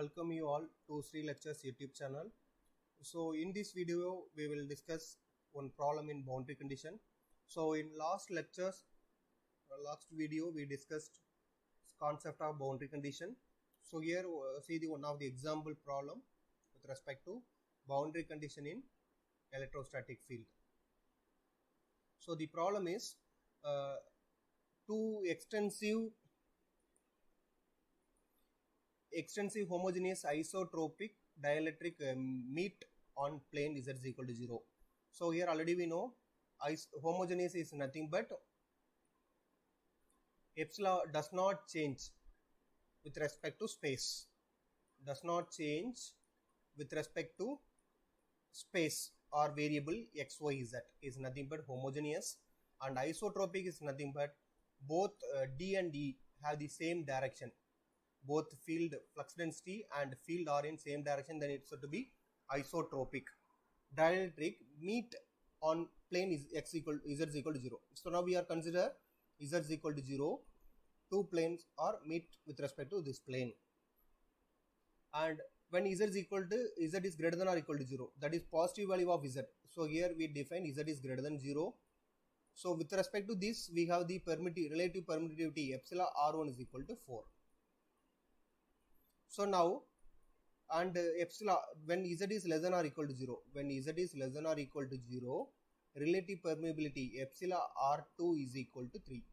Welcome you all to Sri Lectures YouTube channel. So in this video we will discuss one problem in boundary condition. So in last video we discussed concept of boundary condition. So here see the one of the example problem with respect to boundary condition in electrostatic field. So the problem is two extensive homogeneous isotropic dielectric meet on plane z is equal to 0. So here already we know homogeneous is nothing but epsilon does not change with respect to space, does not change with respect to space or variable x, y, z is nothing but homogeneous, and isotropic is nothing but both d and e have the same direction, both field flux density and field are in same direction, then it's to be isotropic. Dielectric meet on plane is z is equal to 0. So now we are consider z is equal to 0. Two planes are meet with respect to this plane, and when z is equal to z is greater than or equal to 0, that is positive value of z. So here we define z is greater than 0. So with respect to this we have the relative permittivity epsilon r1 is equal to 4. So now, and epsilon when z is less than or equal to 0, when z is less than or equal to 0, relative permeability epsilon r2 is equal to 3,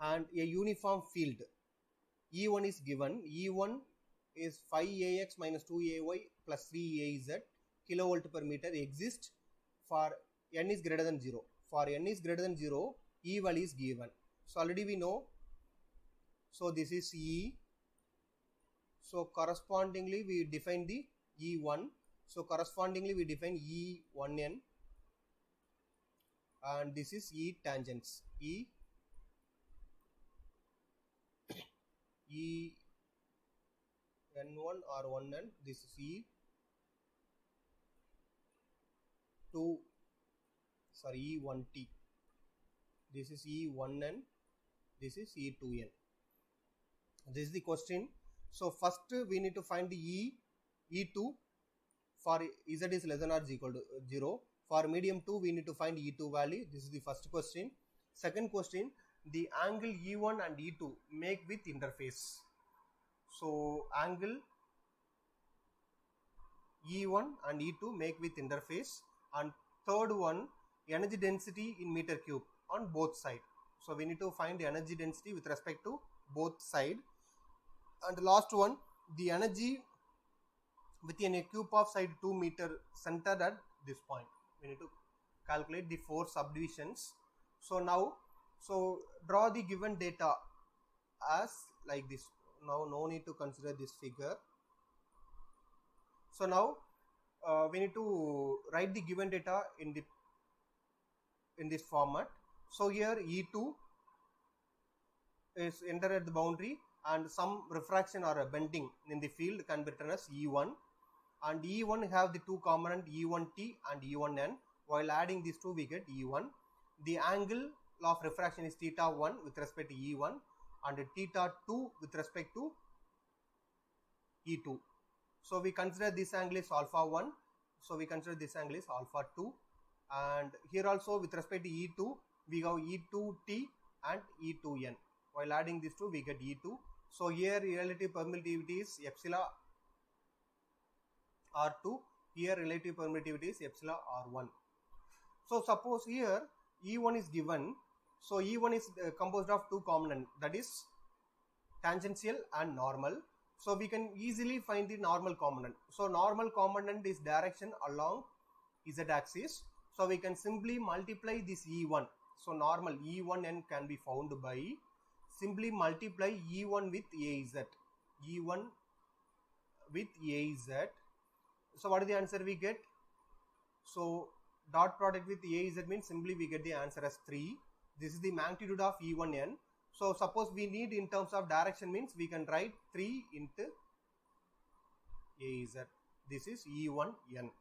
and a uniform field E1 is given. E1 is 5ax minus 2ay plus 3az kilovolt per meter exists for n is greater than 0. For n is greater than 0, E value is given. So already we know. So this is E. So correspondingly we define the E1. So correspondingly we define E1n, and this is E tangents. E n1 or 1n, this is E1t, this is E1n, this is E2n. This is the question. So first we need to find the E2 for z is less than or is equal to 0. For medium 2 we need to find E2 value. This is the first question. Second question, the angle E1 and E2 make with interface. So angle E1 and E2 make with interface. And third one, energy density in meter cube on both sides. So we need to find the energy density with respect to both sides. And the last one, the energy within a cube of side 2 meter centered at this point. We need to calculate the 4 subdivisions. So now, so draw the given data as like this. Now no need to consider this figure. So now we need to write the given data in this format. So here E2 is entered at the boundary, and some refraction or a bending in the field can be written as E1, and E1 have the two component E1t and E1n. While adding these two we get E1. The angle of refraction is theta 1 with respect to E1 and theta 2 with respect to E2. So we consider this angle is alpha 1. So we consider this angle is alpha 2, and here also with respect to E2 we have E2t and E2n. While adding these two we get E2. So here relative permittivity is epsilon R2, here relative permittivity is epsilon R1. So suppose here E1 is given. So E1 is composed of two components, that is tangential and normal. So we can easily find the normal component. So normal component is direction along z axis. So we can simply multiply this E1. So normal E1n can be found by simply multiply E1 with AZ. E1 with AZ. So what is the answer we get? So dot product with AZ means simply we get the answer as 3. This is the magnitude of E1n. So suppose we need in terms of direction means we can write 3 into AZ. This is E1n.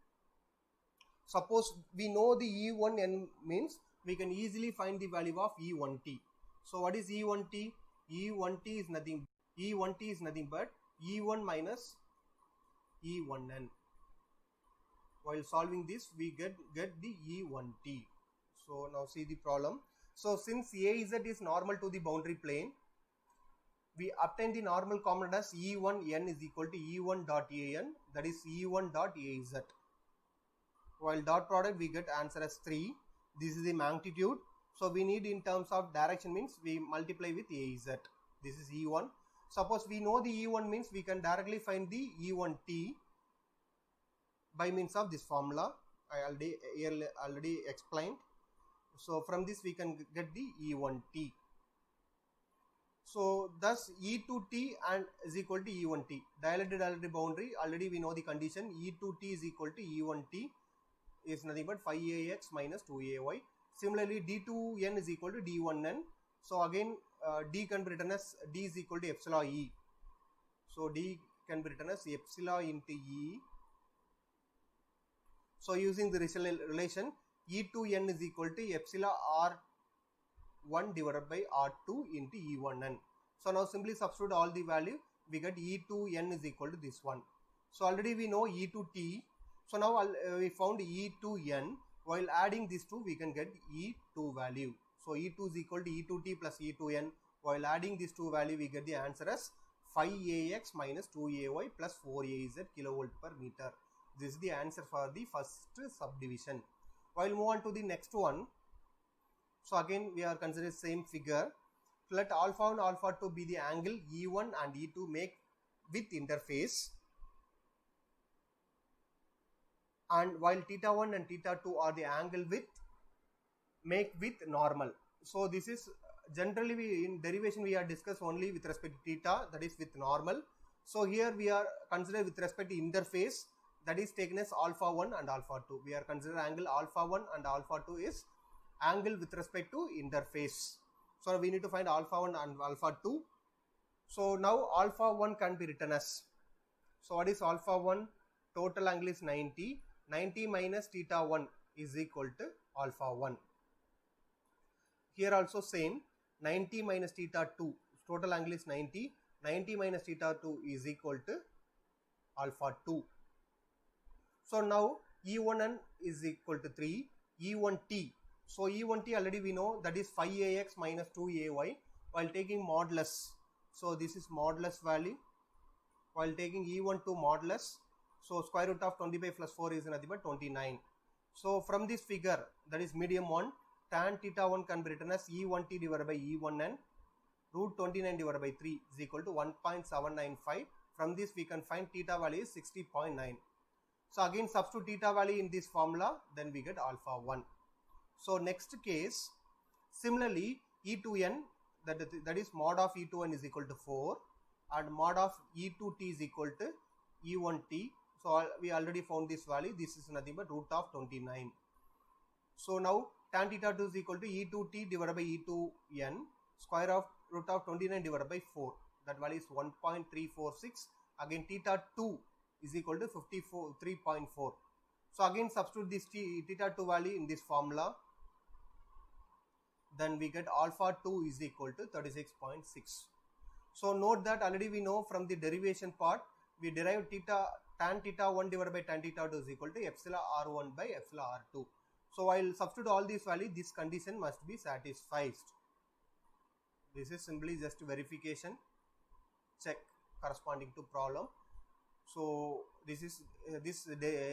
Suppose we know the E1n means we can easily find the value of E1t. So what is E1t? E1t is nothing. E1t is nothing but E1 minus E1n. While solving this, we get the E1t. So now see the problem. So since AZ is normal to the boundary plane, we obtain the normal component as E1n is equal to E1 dot AN, that is E1 dot AZ. While dot product, we get answer as 3. This is the magnitude. So we need in terms of direction means we multiply with AZ. This is E1. Suppose we know the E1 means we can directly find the E1t by means of this formula. I already explained. So from this we can get the E1t. So thus E2t and is equal to E1t. Dielectric boundary, already we know the condition. E2t is equal to E1t is nothing but 5ax minus 2ay. Similarly, D2n is equal to D1n. So again, D can be written as D is equal to epsilon E. So D can be written as epsilon into E. So using the relation, E2n is equal to epsilon R1 divided by R2 into E1n. So now simply substitute all the value, we get E2n is equal to this one. So already we know E2t. So now we found E2n. While adding these two, we can get E2 value. So E2 is equal to E2t plus E2n. While adding these two value, we get the answer as 5ax minus 2ay plus 4az kilovolt per meter. This is the answer for the first subdivision. While move on to the next one. So again we are considering same figure. Let alpha 1 alpha 2 be the angle E1 and E2 make with interface. And while theta 1 and theta 2 are the angle with make with normal. So this is generally we in derivation we are discussed only with respect to theta, that is with normal. So here we are considered with respect to interface, that is taken as alpha 1 and alpha 2. We are considering angle alpha 1 and alpha 2 is angle with respect to interface. So we need to find alpha 1 and alpha 2. So now alpha 1 can be written as, so what is alpha 1? Total angle is 90. 90 minus theta 1 is equal to alpha 1. Here also same, 90 minus theta 2, total angle is 90. 90 minus theta 2 is equal to alpha 2. So now E1n is equal to 3. E1t. So E1t already we know, that is 5ax minus 2ay. While taking modulus, so this is modulus value. While taking E1 to modulus, so square root of 25 plus 4 is nothing but 29. So from this figure, that is medium 1, tan theta 1 can be written as E1t divided by E1n. Root 29 divided by 3 is equal to 1.795. From this we can find theta value is 60.9. So again substitute theta value in this formula, then we get alpha 1. So next case, similarly E2n, that is mod of E2n is equal to 4 and mod of E2t is equal to E1t. So we already found this value. This is nothing but root of 29. So now tan theta 2 is equal to E2t divided by E2n, square of root of 29 divided by 4. That value is 1.346. Again theta 2 is equal to 3.4. So again substitute this theta 2 value in this formula. Then we get alpha 2 is equal to 36.6. So note that already we know from the derivation part, we derive tan theta 1 divided by tan theta 2 is equal to epsilon r1 by epsilon r2. So while substitute all these values, this condition must be satisfied. This is simply just verification check corresponding to problem. So this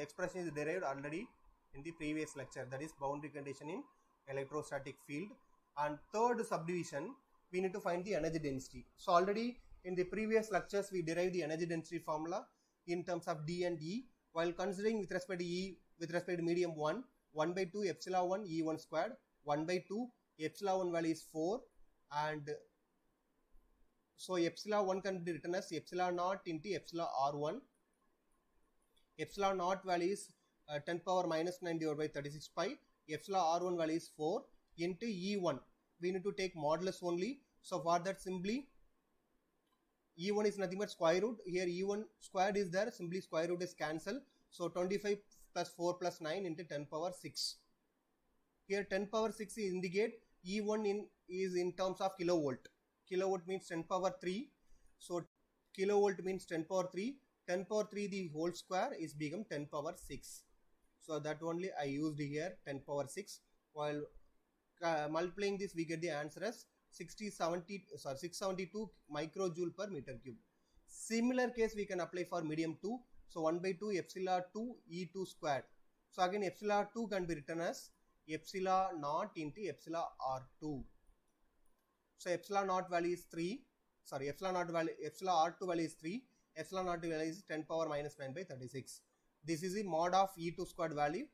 expression is derived already in the previous lecture, that is boundary condition in electrostatic field. And third subdivision, we need to find the energy density. So already in the previous lectures we derived the energy density formula in terms of D and E. While considering with respect to E, with respect to medium 1, 1 by 2 epsilon 1 E1 squared, 1 by 2 epsilon 1 value is 4, and so epsilon 1 can be written as epsilon naught into epsilon r1. Epsilon naught value is 10 power minus 9 divided by 36 pi. Epsilon r1 value is 4 into E1. We need to take modulus only. So for that simply E1 is nothing but square root. Here E1 squared is there. Simply square root is cancelled. So 25 plus 4 plus 9 into 10 power 6. Here 10 power 6 indicate E1 is in terms of kilovolt. Kilovolt means 10 power 3. So kilovolt means 10 power 3. 10 power 3 the whole square is become 10 power 6. So that only I used here 10 power 6. While multiplying this we get the answer as 672 microjoule per meter cube. Similar case we can apply for medium 2. So 1 by 2 epsilon 2 E2 squared. So again epsilon 2 can be written as epsilon naught into epsilon R2. So epsilon naught value is 3. Sorry, epsilon naught value, epsilon R2 value is 3. Epsilon naught value is 10 power minus 9 by 36. This is the mod of E2 squared value.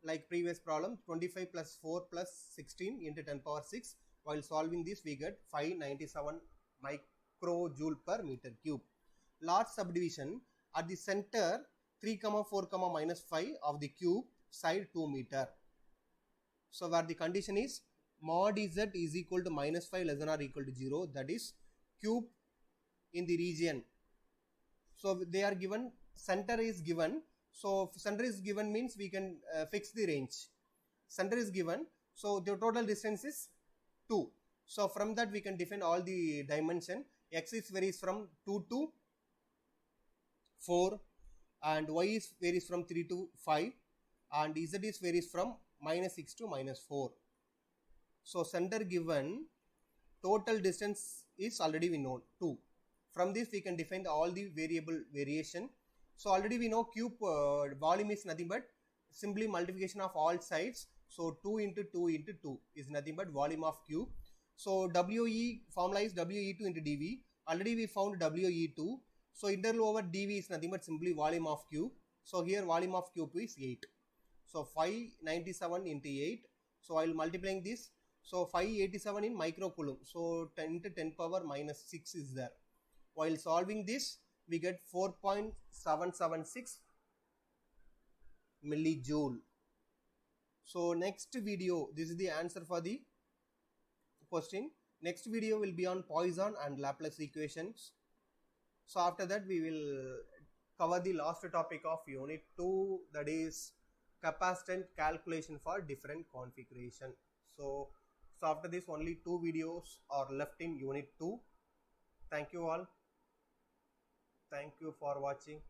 Like previous problem, 25 plus 4 plus 16 into 10 power 6. While solving this, we get 597 microjoule per meter cube. Large subdivision at the center 3, 4, minus 5 of the cube, side 2 meter. So where the condition is mod z is equal to minus 5 less than or equal to 0, that is cube in the region. So they are given, center is given. So center is given means we can fix the range. Center is given, so the total distance is 2. So from that we can define all the dimension. X is varies from 2 to 4 and Y is varies from 3 to 5 and Z is varies from minus 6 to minus 4. So center given, total distance is already we know 2. From this we can define all the variable variation. So already we know cube volume is nothing but simply multiplication of all sides. So 2 into 2 into 2 is nothing but volume of cube. So WE formula is WE2 into dV. Already we found WE2. So integral over dV is nothing but simply volume of cube. So here volume of cube is 8. So 597 into 8. So while multiplying this, so 587 in microcoulomb. So 10 into 10 power minus 6 is there. While solving this, we get 4.776 millijoule. So next video, this is the answer for the question. Next video will be on Poisson and Laplace equations. So after that we will cover the last topic of unit 2, that is capacitance calculation for different configuration. So after this only 2 videos are left in unit 2. Thank you all. Thank you for watching.